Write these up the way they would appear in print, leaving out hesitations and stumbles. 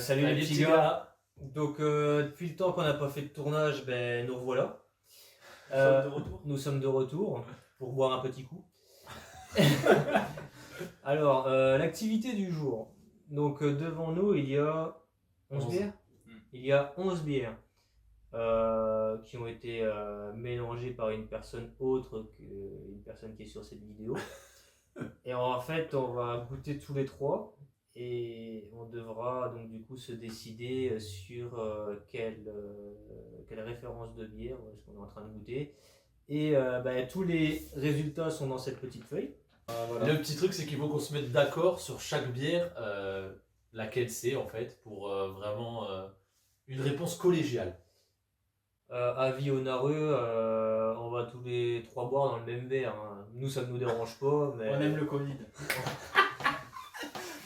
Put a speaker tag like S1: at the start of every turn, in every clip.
S1: Salut les petits gars. Donc depuis le temps qu'on n'a pas fait de tournage, nous revoilà. Nous sommes de retour pour boire un petit coup. Alors, l'activité du jour. Donc devant nous, il y a 11 bières. Il y a 11 bières qui ont été mélangées par une personne autre qu'une personne qui est sur cette vidéo. Et en fait, on va goûter tous les trois. Et on devra donc du coup se décider sur quelle référence de bière est-ce qu'on est en train de goûter. Et tous les résultats sont dans cette petite feuille.
S2: Voilà. Le petit truc, c'est qu'il faut qu'on se mette d'accord sur chaque bière, laquelle c'est en fait, pour vraiment une réponse collégiale.
S1: Avis aux nareux, on va tous les trois boire dans le même verre. Hein. Nous, ça ne nous dérange pas. Mais...
S3: On aime le Covid.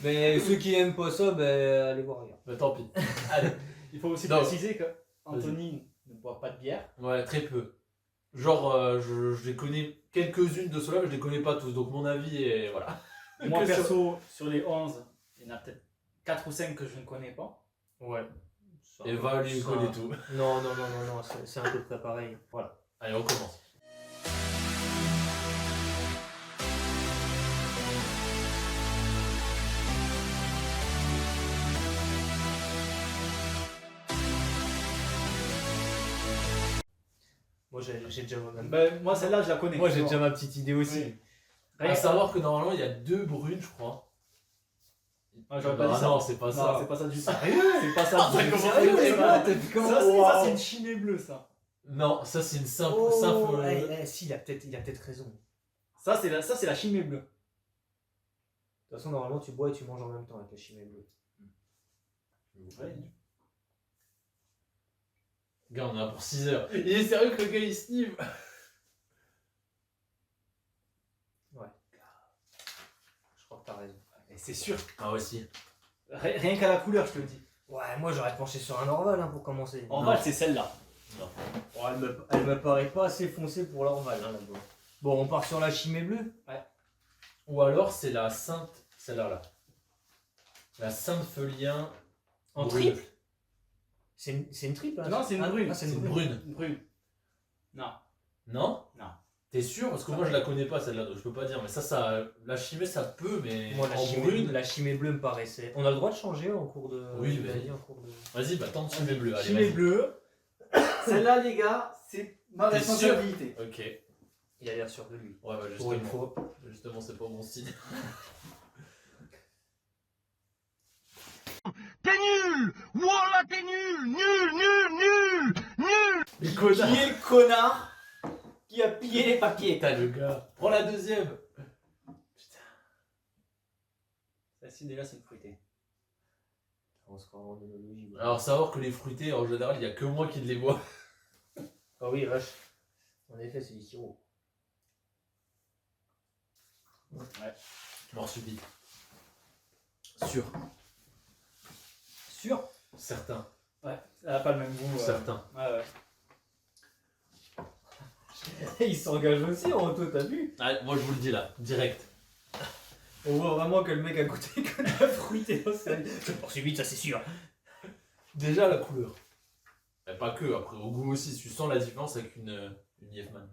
S1: Mais ceux qui aiment pas ça, allez voir ailleurs.
S2: Tant pis. Allez.
S3: Il faut aussi préciser que Anthony ne boit pas de bière.
S2: Ouais, très peu. Genre, je les connais quelques-unes de ceux-là, mais je les connais pas tous. Donc mon avis est voilà.
S3: Moi perso, sur les 11, il y en a peut-être 4 ou 5 que je ne connais pas.
S1: Ouais.
S2: Et va lui connaît tout.
S1: Non, c'est à peu près pareil. Voilà.
S2: Allez, on commence.
S1: Moi j'ai déjà
S3: moi celle-là je la connais.
S1: Moi j'ai déjà ma petite idée aussi.
S3: Oui.
S2: À savoir que normalement il y a 2 brunes, je crois.
S3: Ah, j'aurais pas dit ça.
S2: Non, c'est pas ça.
S3: Non, c'est pas ça du tout.
S1: Sérieux?
S3: C'est pas ça du tout. Ça, c'est une chimée bleue, ça.
S2: Non, ça c'est une simple.
S1: Si, il a peut-être raison.
S3: Ça, c'est la chimée bleue.
S1: De toute façon, normalement, tu bois et tu manges en même temps avec la chimée bleue.
S2: Ouais. Gars, on en a pour 6 heures. Il est sérieux que le gars il snive?
S1: Ouais. Je crois que t'as raison.
S3: Et c'est sûr.
S2: Ah ouais, si.
S3: Rien qu'à la couleur, je te le dis.
S1: Ouais, moi j'aurais penché sur un Orval pour commencer.
S3: Orval, c'est celle-là.
S2: Non.
S1: Oh, elle me paraît pas assez foncée pour l'Orval là-bas. Bon, on part sur la chimée bleue.
S3: Ouais.
S2: Ou alors c'est la Sainte. Celle-là là. La Sainte Feulien.
S1: En
S2: brune.
S1: triple. C'est une triple hein?
S3: Non, c'est une brune.
S1: Ah, c'est
S2: C'est
S1: une
S2: une
S1: brune.
S2: brune.
S3: Non.
S2: Non?
S3: Non.
S2: T'es sûr? Parce que moi je la connais pas celle-là, donc je peux pas dire. Mais ça, la chimée ça peut, mais
S1: Moi,
S2: en
S1: la chimée bleue me paraissait. On a le droit de changer en cours de.
S2: Oui,
S1: vas-y, en cours de.
S2: Vas-y, tente chimée bleue. Allez,
S3: Chimée
S2: vas-y.
S3: bleue. Celle-là, les gars, c'est ma
S2: T'es
S3: responsabilité.
S2: Ok.
S1: Il a l'air sûr de lui.
S2: Ouais,
S1: Pour une fois.
S2: Justement, c'est pas mon style.
S4: T'es nul! Voilà, t'es nul! Nul!
S3: Qui est le connard qui a pillé les papiers?
S2: Putain, le gars. Prends la deuxième.
S3: Celle-ci, déjà, c'est une fruitée.
S1: On se croit en monologie. Ouais.
S2: Alors, savoir que les fruités, en général, il y a que moi qui les vois.
S1: Ah oui, vache. En effet, c'est du sirop.
S3: Ouais.
S2: Mort subite. Sûr.
S1: Sûr?
S2: Certain.
S3: Ouais, elle a pas le même goût.
S2: Certain.
S3: Ouais.
S1: Il s'engage aussi en auto, t'as vu?
S2: Allez, moi je vous le dis là, direct.
S1: On voit vraiment que le mec a goûté que de la fruitée. Je poursuis vite, ça c'est sûr.
S2: Déjà la couleur. Et pas que, après au goût aussi, tu sens la différence avec une Yefman.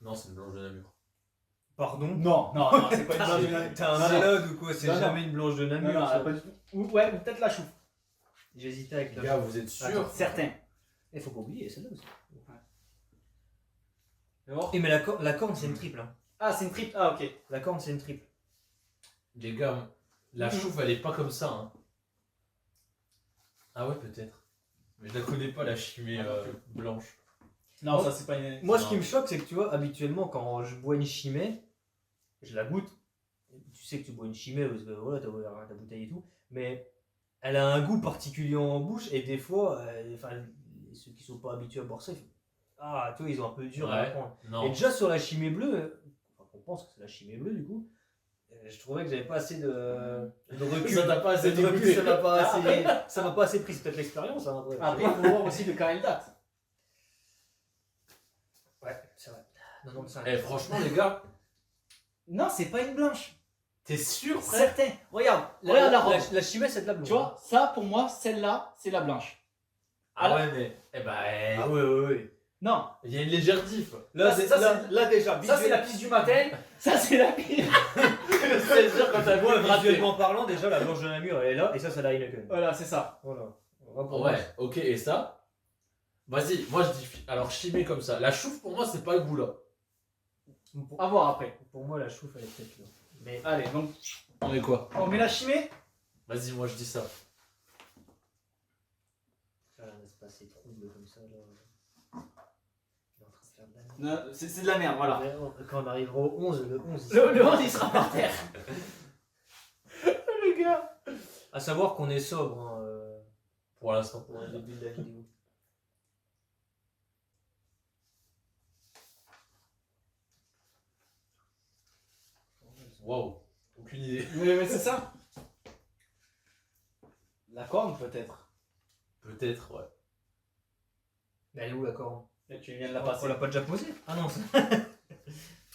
S2: Non, c'est une blanche de Namur.
S1: Pardon?
S3: Non, c'est pas une blanche de Namur.
S1: T'as un malade ou quoi? C'est
S3: Non,
S1: jamais une blanche de Namur.
S3: Non,
S1: ça.
S3: pas du tout. Ou peut-être la chouffe.
S1: J'hésitais avec
S2: Les
S1: la
S2: gars, vous êtes sûrs?
S3: Certain.
S1: Il faut pas oublier celle-là aussi.
S3: Ouais.
S1: Et mais la corne c'est une triple. Hein.
S3: Ah, c'est une triple. Ah, ok.
S1: La corne c'est une triple.
S2: Les gars, la chouffe elle est pas comme ça. Hein. Ah ouais, peut-être. Mais je la connais pas la chimée blanche.
S3: Non,
S1: Oh.
S3: ça, c'est pas une.
S1: Moi ce qui me choque c'est que tu vois, habituellement quand je bois une chimée, je la goûte. Tu sais que tu bois une chimée parce que voilà, t'as ouvert ta bouteille et tout. Mais elle a un goût particulier en bouche et des fois, ceux qui sont pas habitués à boire ça, ils font, ah, tu vois, ils ont un peu dur à la prendre.
S2: Non.
S1: Et déjà sur la chimée bleue, enfin, on pense que c'est la chimée bleue du coup, je trouvais que j'avais pas assez de recul.
S2: Ça t'a pas assez
S1: de recul,
S2: dégoûté.
S1: ça m'a pas assez pris, c'est peut-être l'expérience. Hein,
S3: Après, il faut voir aussi de quand elle date.
S1: Ouais, c'est vrai. 95.
S2: Eh, franchement, les gars,
S3: Non, c'est pas une blanche.
S2: t'es sûr, frère?
S3: Certain. Regarde la robe.
S1: La chimée, c'est de la blonde.
S3: Tu vois, ça pour moi, celle-là, c'est la blanche.
S2: Ah ouais, mais. Eh ben.
S1: Ah ouais.
S3: Non,
S2: Il y a une légère diff.
S3: Là, c'est-
S1: là déjà,
S3: ça c'est la piste du matin. Ça c'est la piste.
S2: C'est-à-dire quand t'as
S1: Moi,
S2: vu rater.
S1: visuellement parlant, déjà, la blanche de Namur, elle est là, et ça, c'est la Heineken.
S3: Voilà, c'est ça.
S1: Voilà. On va pour moi.
S2: Ouais, ok, et ça? Vas-y, moi je dis. Alors, chimée comme ça. La chouffe, pour moi, c'est pas le goût là.
S3: À voir après.
S1: Pour moi, la chouffe, elle est peut-être là. Mais
S3: Allez, donc
S2: On met quoi?
S3: on met la chimée.
S2: Vas-y, moi je dis ça.
S1: faire un espace c'est trouble comme ça, là. Il est en train de faire de la merde.
S3: Non, c'est de la merde, voilà.
S1: Quand on arrivera au 11, le 11, il
S3: Le 11 il sera par terre.
S2: Les gars!
S1: À savoir qu'on est sobre hein,
S2: Pour l'instant.
S1: pour un début de la vidéo.
S2: Waouh, aucune idée.
S3: Mais c'est ça. La corne peut-être.
S2: Peut-être, ouais.
S1: Mais elle est où la corne?
S3: Là, tu viens de la
S1: On
S3: passer.
S1: l'a pas déjà posée? Ah non, ça.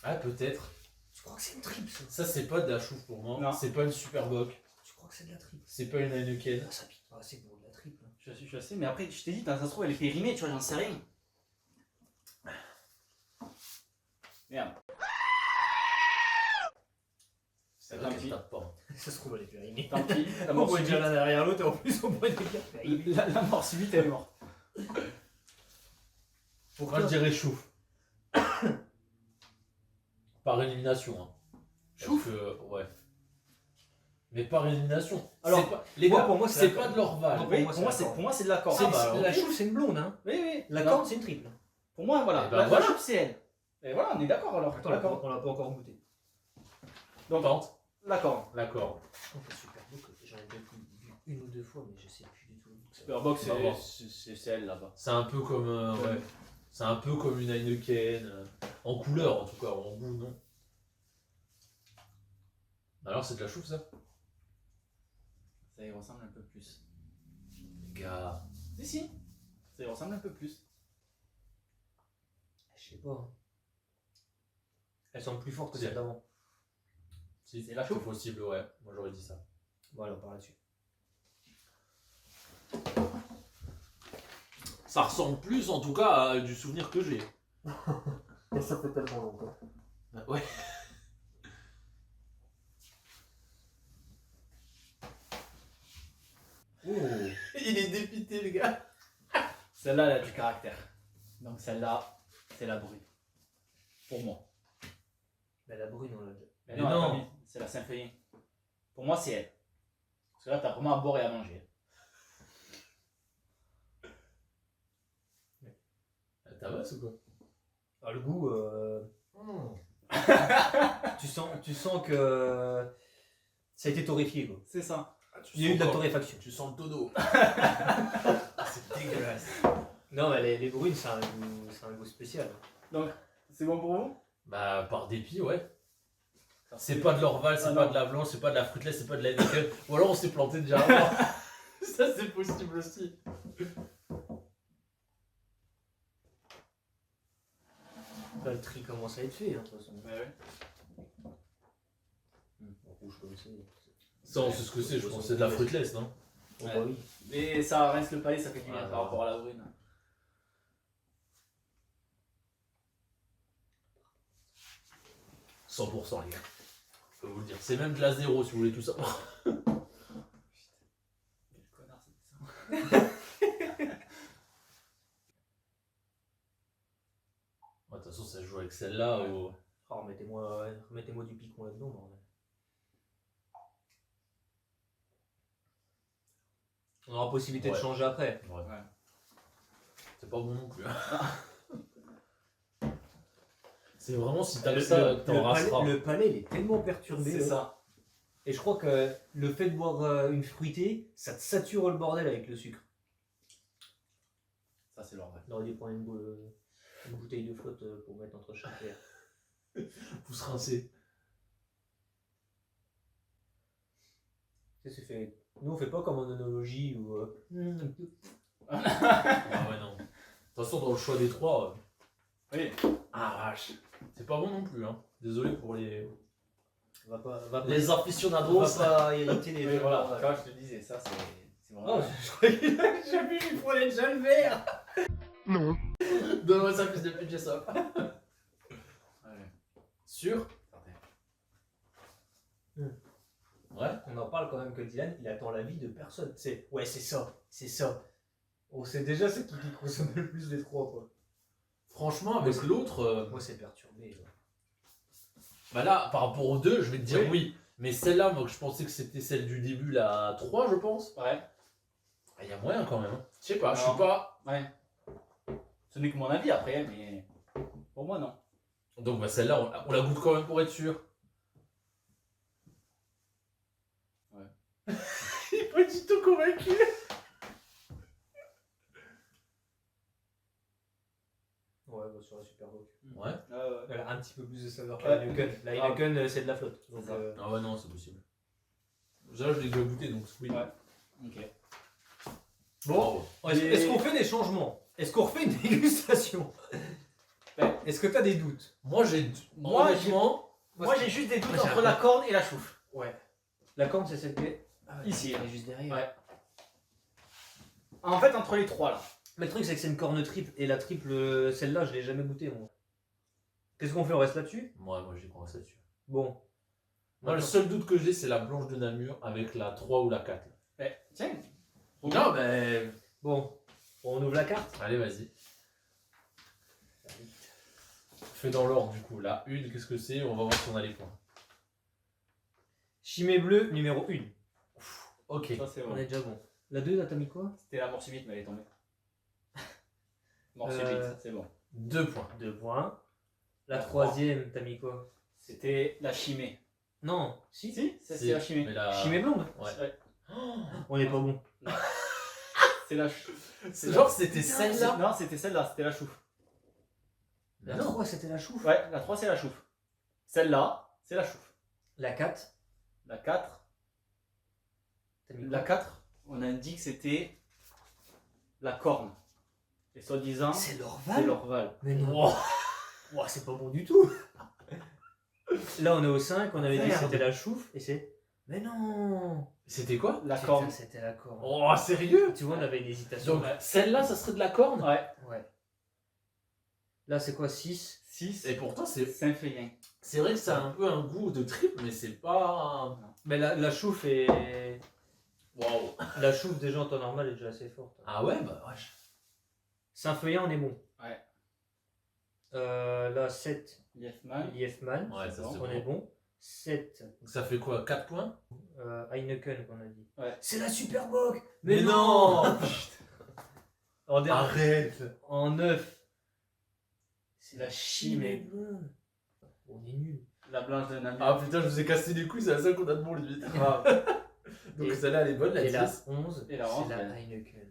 S2: Ah, peut-être.
S1: Tu crois que c'est une triple ça?
S2: Ça, c'est pas de la chouffe pour moi.
S3: Non.
S2: C'est pas une super bock.
S1: Tu crois que c'est de la triple?
S2: C'est pas une Heineken.
S1: Ah, ça pique pas assez pour de la triple.
S3: Je sais, mais après, je t'ai dit, ça se trouve, elle est périmée, tu vois, j'en sais rien. Merde.
S2: C'est
S3: Tant
S2: vrai
S3: pis.
S2: qu'elle tape pas.
S1: Ça se trouve, elle est périmée.
S3: Tant pis, la
S1: On
S3: mort
S1: voit déjà
S3: subite.
S1: l'un derrière l'autre et en plus on voit des gars périmés.
S3: La mort subite, elle est morte.
S2: Moi, je dirais chouffe. Par élimination. Hein.
S3: Chouffe?
S2: Ouais. Mais par élimination.
S1: Alors,
S2: C'est pas... les
S1: moi,
S2: gars,
S1: pour moi, c'est
S2: c'est
S1: la
S2: pas
S1: corne.
S2: de l'Orval.
S1: Non,
S3: Oui,
S1: moi,
S3: pour moi,
S1: c'est
S3: c'est
S1: la corne.
S3: pour moi, c'est de la corne.
S1: C'est-
S2: bah,
S1: la
S2: ok.
S1: chouffe, c'est une blonde. Hein.
S3: Oui, oui.
S1: La
S3: Non.
S1: corne, c'est une triple.
S3: Pour moi, voilà.
S2: Eh ben,
S3: la
S2: voilà.
S3: chouffe, c'est elle. Et voilà, on est d'accord alors.
S1: Attends,
S3: D'accord.
S1: on l'a pas encore goûté.
S3: Donc,
S2: Tente.
S3: la corne.
S2: D'accord.
S1: Je trouve que c'est super beau. J'en ai déjà vu une ou deux fois, mais je sais plus du tout.
S3: Superbox,
S2: On va voir.
S3: c'est elle là-bas.
S2: C'est un peu comme. Ouais. C'est un peu comme une Heineken. En couleur, en tout cas. En goût, non. Alors, c'est de la chouffe, ça?
S3: Ça y ressemble un peu plus.
S2: Les gars.
S3: Si. Ça y ressemble un peu plus.
S1: Je sais pas. Hein. Elles sont plus fortes que
S2: C'est-
S1: celles d'avant.
S2: Si,
S3: C'est la
S2: c'est
S3: chouffe.
S2: possible, ouais. Moi, j'aurais dit ça.
S1: Voilà, on part là-dessus.
S2: Ça ressemble plus, en tout cas, à du souvenir que j'ai.
S1: Et ça fait tellement longtemps.
S2: Ouais.
S1: Oh.
S2: Il est dépité, les gars.
S3: Celle-là, elle a du caractère. Donc celle-là, c'est la brune. Pour moi.
S1: Mais la brune, on l'a déjà.
S3: Mais
S2: Mais
S3: non,
S2: non.
S3: attends, mais c'est la Saint-Feuillet. Pour moi, c'est elle. Parce que là, t'as vraiment à boire et à manger.
S2: T'as vas ou quoi?
S1: Ah, le goût, tu sens que ça a été torréfié, quoi.
S3: C'est ça.
S1: Il y a eu de la torréfaction.
S2: Tu sens le tonneau.
S1: C'est dégueulasse. Non, mais les brunes, c'est un goût spécial.
S3: Donc, c'est bon pour vous?
S2: Bah, par dépit, ouais. C'est pas de l'Orval, c'est
S3: Ah,
S2: pas
S3: non.
S2: de la blanche, c'est pas de la fruitless, c'est pas de la Heineken. Ou alors on s'est planté déjà avant. Ça, c'est possible aussi.
S1: Là, le tri commence à être fait, hein, de toute façon.
S3: Ouais.
S1: Rouge comme c'est.
S2: Ça, on sait ce que c'est, je pense. C'est de la fruitless, non?
S1: Oh,
S3: Ouais.
S1: bah oui.
S3: Mais ça rince le palais, ça fait du bien
S2: Ah,
S3: par
S2: non.
S3: rapport à la brune.
S2: 100%, les gars. Je peux vous le dire. C'est même de la zéro si vous voulez tout savoir.
S3: Quel connard, c'était ça.
S2: De toute façon, ça se joue avec celle-là.
S3: Ouais.
S2: Ou...
S1: Oh, remettez-moi du picon là-dedans, bordel. On aura possibilité de
S2: Ouais.
S1: changer après.
S2: Ouais.
S3: Ouais.
S2: C'est pas bon non plus. C'est vraiment si t'as
S1: Le,
S2: ça,
S1: le-
S2: t'en
S1: le
S2: raseras.
S1: palais, le palais, il est tellement perturbé.
S3: C'est
S1: là.
S3: ça.
S1: Et je crois que le fait de boire une fruitée, ça te sature le bordel avec le sucre.
S3: Ça, c'est leur vrai.
S1: On aurait dû prendre une bouteille de flotte pour mettre entre chaque verre.
S2: Vous se rincez.
S1: Tu sais, c'est fait. Nous, on fait pas comme en onologie où.
S2: Ah ouais, non. De toute façon, dans le choix des trois,
S3: Oui.
S2: Ah vache. C'est pas bon non plus, hein. Désolé pour les
S1: Va pas
S2: aficionados.
S1: pas irriter les
S3: Oui,
S1: gens.
S3: voilà, quand je te disais, ça c'est vraiment.
S1: Oh, je croyais qu'il a déjà vu, il prenait déjà le verre.
S4: Non.
S2: Donne-moi ça, fils de pute, j'ai ça.
S3: Ouais.
S2: Sûr? Ouais.
S1: On en parle quand même que Dylan, il attend l'avis de personne. Ouais, c'est ça. On sait déjà c'est qui consomme le plus des trois, quoi.
S2: Franchement, avec l'autre,
S1: Moi, c'est perturbé. Là.
S2: bah là, par rapport aux deux, je vais te dire
S3: Oui.
S2: oui. Mais celle-là, moi, je pensais que c'était celle du début, la 3, je pense.
S3: Ouais.
S2: Il y a moyen quand même. Hein. Je sais pas, je
S3: Non.
S2: suis pas.
S3: Ouais. Ce n'est que mon avis après, mais pour moi non.
S2: Donc, bah, celle-là, on la goûte quand même pour être sûr.
S3: Ouais.
S2: Il est pas du tout convaincu.
S1: Ouais, bah, sur la Superboc.
S2: Ouais.
S1: Elle a un petit peu plus de saveur que
S3: Ouais.
S1: la Heineken. La Heineken, c'est de la flotte. Donc,
S3: C'est ça.
S2: Ah ouais, non, c'est possible. Là, je l'ai déjà goûté, donc oui.
S3: Ouais. Ok.
S1: Bon, est-ce qu'on fait des changements? Est-ce qu'on refait une dégustation?
S3: Ouais.
S1: Est-ce que t'as des doutes?
S2: Moi,
S3: Moi,
S2: honnêtement,
S3: Moi j'ai juste des doutes
S1: Moi, j'ai
S3: entre
S1: un
S3: la
S1: peu-
S3: corne et la chouffe.
S1: Ouais. La corne, c'est celle qui est
S3: Ici,
S1: elle
S3: là.
S1: est juste derrière.
S3: Ouais. En fait, entre les trois là.
S1: Mais le truc, c'est que c'est une corne triple. Et la triple, celle-là, je l'ai jamais goûtée, moi. Qu'est-ce qu'on fait? On reste là-dessus?
S2: moi j'ai prends ça dessus.
S1: Bon.
S2: Moi, le seul doute que j'ai, c'est la blanche de Namur avec la 3 ou la 4.
S3: Tiens.
S2: Non, mais.
S1: Bon. On ouvre la carte?
S2: Allez, vas-y. Fais dans l'ordre, du coup. La 1, qu'est-ce que c'est? On va voir si on a les points.
S1: Chimée bleue, numéro 1.
S2: Ok.
S3: Ça c'est
S1: On
S3: bon.
S1: est déjà bon. La 2, là, t'as mis quoi?
S3: C'était la mort subite, mais elle est tombée. Mort
S1: Euh,
S3: subite, c'est bon.
S2: 2 points.
S1: 2 points. La
S3: La
S1: troisième, t'as mis quoi?
S3: C'était la chimée.
S1: Non. Si?
S3: Si, ça,
S2: Si,
S3: c'est la chimée.
S2: mais la...
S1: Chimée blonde?
S2: Ouais.
S3: Ouais.
S1: On est pas bon.
S3: C'est la
S2: Genre, c'était celle-là.
S3: Non, c'était celle-là, c'était la chouffe.
S1: La
S2: Non.
S1: 3, c'était la chouffe.
S3: Ouais, la 3 c'est la chouffe. Celle-là, c'est la chouffe.
S1: La 4,
S3: La 4,
S1: t'as mis
S3: la
S1: quoi?
S3: 4, on a dit que c'était la corne. Et soi-disant,
S1: C'est
S3: c'est
S1: l'Orval?
S3: l'orval.
S1: Mais non. Ouah, c'est pas bon du tout. Là, on est au 5, on avait dit que
S2: Merde.
S1: c'était la chouffe. Et c'est. Mais non.
S2: C'était quoi?
S3: La
S1: Putain,
S3: corne.
S1: C'était la corne.
S2: Oh, sérieux?
S1: Tu vois, on avait une hésitation.
S2: Donc, celle-là, ça serait de la corne?
S3: Ouais.
S1: Ouais. Là, c'est quoi? 6?
S3: 6,
S2: Et pourtant, c'est
S3: Saint-Féien.
S2: vrai que ça a un peu un goût de triple, mais c'est pas.
S1: Mais la chouffe est.
S2: Waouh!
S1: La chouffe, déjà en temps normal, est déjà assez forte.
S2: Ah ouais, bah wesh.
S1: Saint-Feuillant, on est bon.
S3: Ouais.
S1: Là, 7,
S3: Liefman.
S1: Liefman.
S2: Ouais, ça c'est
S1: On est
S2: bon.
S1: bon. 7,
S2: Donc ça fait quoi? 4 points?
S1: Heineken, qu'on a dit.
S3: Ouais.
S1: C'est la Superboc.
S2: Mais non.
S1: En, dernier-
S2: Arrête!
S1: en 9, c'est la
S3: La
S1: chimée
S3: chimée.
S1: blonde. On est nul.
S3: La blanche de Namur.
S2: Ah putain, je vous ai cassé les couilles, c'est la seule qu'on a de bon limite. Donc
S1: Et-
S2: celle-là elle est bonne, la
S1: Et la
S2: 10.
S1: 11,
S3: Et la
S1: c'est
S3: 11,
S1: la
S3: ouais.
S1: Heineken.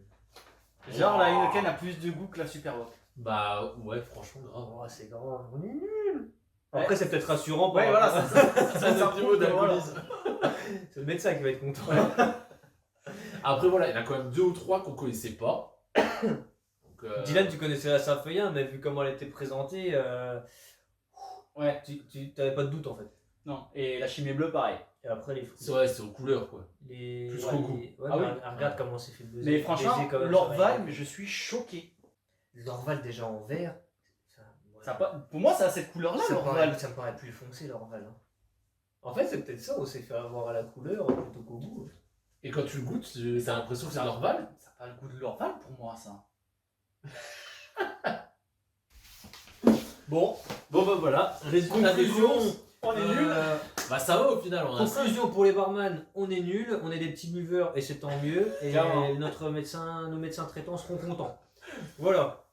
S3: Genre la Heineken a plus de goût que la Superboc.
S2: Bah ouais, franchement, grave.
S1: Oh, c'est grave. On est nul. Après, c'est peut-être rassurant.
S3: Ouais,
S1: par
S3: voilà,
S1: rapport-
S3: c'est
S2: C'est notre niveau d'alcoolisme.
S1: C'est le médecin qui va être content.
S2: Après voilà, il y en a quand même 2 ou 3 qu'on connaissait pas. Donc,
S1: Dylan, tu connaissais la Saint-Feuillant, mais vu comment elle était présentée,
S3: Ouais.
S1: tu t'avais pas de doute en fait.
S3: Non. Et la chimée bleue, pareil.
S1: Et après, les fruits.
S2: c'est vrai, c'est aux couleurs quoi.
S1: Les...
S2: Plus
S1: ouais,
S2: qu'au goût.
S1: ouais,
S3: Ah
S1: mais
S3: oui.
S1: regarde comment c'est fait le baiser.
S3: Mais franchement,
S1: Baiser quand même
S3: l'Orval,
S1: sur
S3: mais je suis choqué.
S1: L'Orval déjà en vert. Ça, ouais.
S3: Ça a pas... Pour moi, ça a cette couleur-là,
S1: ça,
S3: l'Orval.
S1: ça me paraît plus foncé l'Orval. Hein. En fait, c'est peut-être ça, on s'est fait avoir à la couleur plutôt qu'au goût.
S2: Et quand tu le goûtes, t'as l'impression que c'est normal.
S3: Ça n'a pas le goût de l'Orval pour moi, ça.
S1: Bon, bah voilà.
S2: Conclusion.
S3: On est nuls.
S2: Bah ça va au final, on a ça.
S1: Conclusion pour les barman, on est nuls, on est des petits buveurs et c'est tant mieux. Et
S3: Clairement.
S1: nos médecins traitants seront contents. Voilà.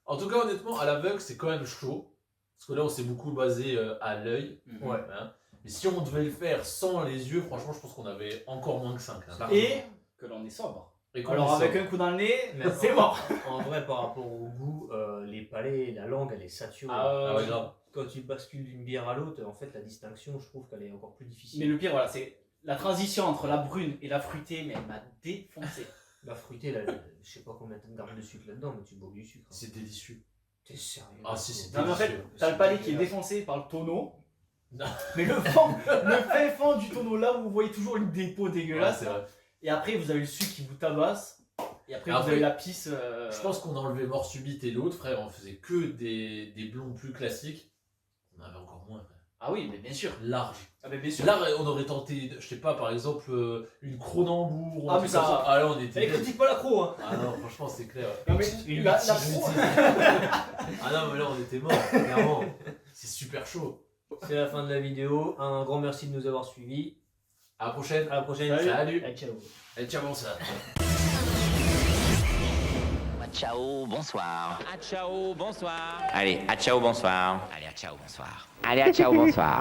S2: En tout cas, honnêtement, à l'aveugle, c'est quand même chaud. Parce que là, on s'est beaucoup basé à l'œil.
S1: Ouais.
S2: Hein. Mais si on devait le faire sans les yeux, franchement, je pense qu'on avait encore moins que 5.
S3: Et que l'on est sobre.
S2: qu'on
S3: Alors
S2: est
S3: avec
S2: sobre.
S3: un coup dans le nez,
S1: Mais
S3: c'est mort.
S1: En vrai, par rapport au goût, les palais, la langue, elle est saturée.
S2: Ah ouais, grave.
S1: Quand tu bascules d'une bière à l'autre, en fait, la distinction, je trouve qu'elle est encore plus difficile.
S3: Mais le pire, voilà, c'est la transition entre la brune et la fruitée, mais elle m'a défoncé.
S1: La fruitée, là, je sais pas combien de grammes de sucre là-dedans, mais tu bois du sucre. Hein.
S2: C'est délicieux.
S1: T'es sérieux?
S2: Ah si, c'est
S3: Non, mais en fait,
S2: délicieux.
S3: t'as le palais qui est défoncé par le tonneau.
S2: Non.
S3: Mais le fin fond du tonneau là où vous voyez toujours une dépôt
S2: Ouais,
S3: dégueulasse.
S2: c'est vrai.
S3: Et après, vous avez le sucre qui vous tabasse. Et après, vous
S2: Après,
S3: avez la pisse.
S2: Je pense qu'on a enlevé Mort Subite et l'autre, frère. On faisait que des blonds plus classiques. On avait encore moins, frère.
S3: Ah oui, mais bien sûr.
S2: Large.
S3: Ah, mais bien sûr.
S2: Là, on aurait tenté, je sais pas, par exemple, une Cronenbourg. ou un
S3: Ah,
S2: truc
S3: mais ça-
S2: comme Ah là, on était.
S1: Eh, critique pas l'accro, hein.
S2: Ah non, franchement, c'est clair.
S3: Non, mais la pro-
S2: Ah non, mais là, on était morts, clairement. C'est super chaud.
S1: C'est la fin de la vidéo. Un grand merci de nous avoir suivis.
S2: À la prochaine.
S1: À la prochaine.
S2: Salut.
S1: Ah, ciao.
S2: Allez, ciao, bon ça.
S5: Ciao, bonsoir.
S6: Ah ciao, bonsoir.
S5: Allez, à ciao, bonsoir. Allez, à ciao, bonsoir. Allez, à ciao, bonsoir.